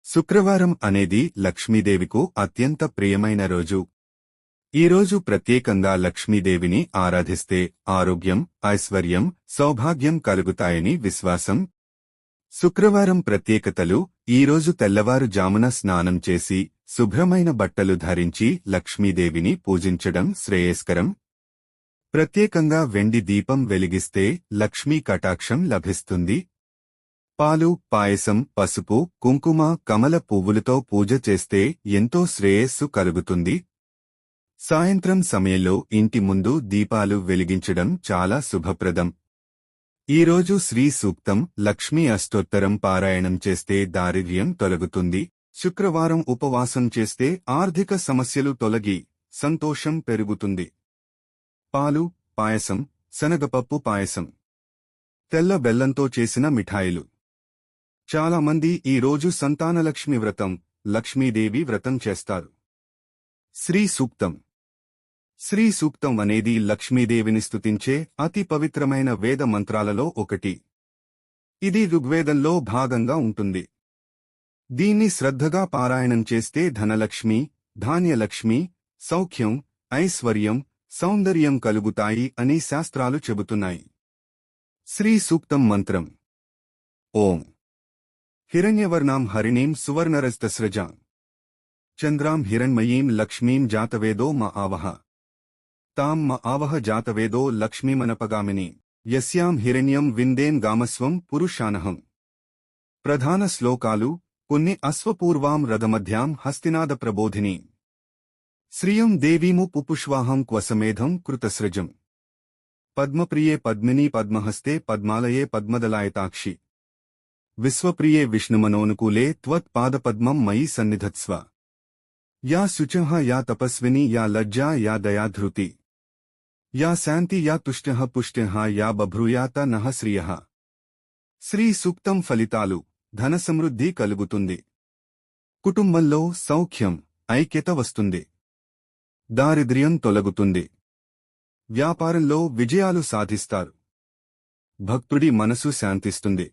శుక్రవారం అనేది లక్ష్మీదేవికు అత్యంత ప్రియమైన రోజు. ఈరోజు ప్రత్యేకంగా లక్ష్మీదేవిని ఆరాధిస్తే ఆరోగ్యం, ఐశ్వర్యం, సౌభాగ్యం కలుగుతాయని విశ్వాసం. శుక్రవారం ప్రత్యేకతలు: ఈరోజు తెల్లవారుజామున స్నానం చేసి శుభ్రమైన బట్టలు ధరించి లక్ష్మీదేవిని పూజించడం శ్రేయస్కరం. ప్రత్యేకంగా వెండి దీపం వెలిగిస్తే లక్ష్మీ కటాక్షం లభిస్తుంది. పాలు, పాయసం, పసుపు, కుంకుమ, కమల పువ్వులతో పూజ చేస్తే ఎంతో శ్రేయస్సు కలుగుతుంది. సాయంత్రం సమయంలో ఇంటి ముందు దీపాలు వెలిగించడం చాలా శుభప్రదం. ఈరోజు శ్రీ సూక్తం, లక్ష్మీ అష్టోత్తరం పారాయణం చేస్తే దారిద్ర్యం తొలగుతుంది. శుక్రవారం ఉపవాసం చేస్తే ఆర్థిక సమస్యలు తొలగి సంతోషం పెరుగుతుంది. పాలు, పాయసం, శనగపప్పు పాయసం, తెల్ల బెల్లంతో చేసిన మిఠాయిలు. చాలామంది ఈ రోజు సంతానలక్ష్మి వ్రతం, లక్ష్మీదేవి వ్రతం చేస్తారు. శ్రీ సూక్తం. శ్రీ సూక్తం అనేది లక్ష్మీదేవిని స్తుతించే అతి పవిత్రమైన వేద మంత్రాలలో ఒకటి. ఇది ఋగ్వేదంలో భాగంగా ఉంటుంది. దీన్ని శ్రద్ధగా పారాయణం చేస్తే ధనలక్ష్మి, ధాన్యలక్ష్మి, సౌఖ్యం, ఐశ్వర్యం, సౌందర్యం కలుగుతాయి అని శాస్త్రాలు చెబుతున్నాయి. శ్రీ సూక్తం మంత్రం: ఓం హిరణ్యవర్ణాం హరిణీం సువర్ణరజతస్రజాం చంద్రాం హిరణ్మయీం లక్ష్మీం జాతవేదో మ ఆవహ తాం మ ఆవహ జాతవేదో లక్ష్మీమనపగామిని యస్యాం హిరణ్యం విందేన్ గామస్వం పురుషానహం. ప్రధాన శ్లోకాలు: కొన్ని అశ్వపూర్వాం రథమధ్యాం హస్తినాద ప్రబోధిని శ్రియం దేవీము పుపుష్వాహం క్వసమేధం కృతసృజం పద్మప్రియే పద్మినీ పద్మహస్తే పద్మాలయే పద్మదలాయతాక్షి విశ్వప్రియే విష్ణుమనోనుకూలే త్వత్పాదపద్మం మయి సన్నిధత్స్వ యా శుచః యా తపస్విని యా లజ్జా యా దయాధృతి యా శాంతి యా తుష్ట్యః పుష్ట్యః యా బభ్రూయాత నః శ్రియః. శ్రీ సూక్తం ఫలితాలు: ధన సమృద్ధి కలుగుతుంది. కుటుంబంలో సౌఖ్యం, ఐక్యత వస్తుంది. దారిద్ర్యం తొలగుతుంది. వ్యాపారంలో విజయాలు సాధిస్తారు. భక్తుడి మనసు శాంతిస్తుంది.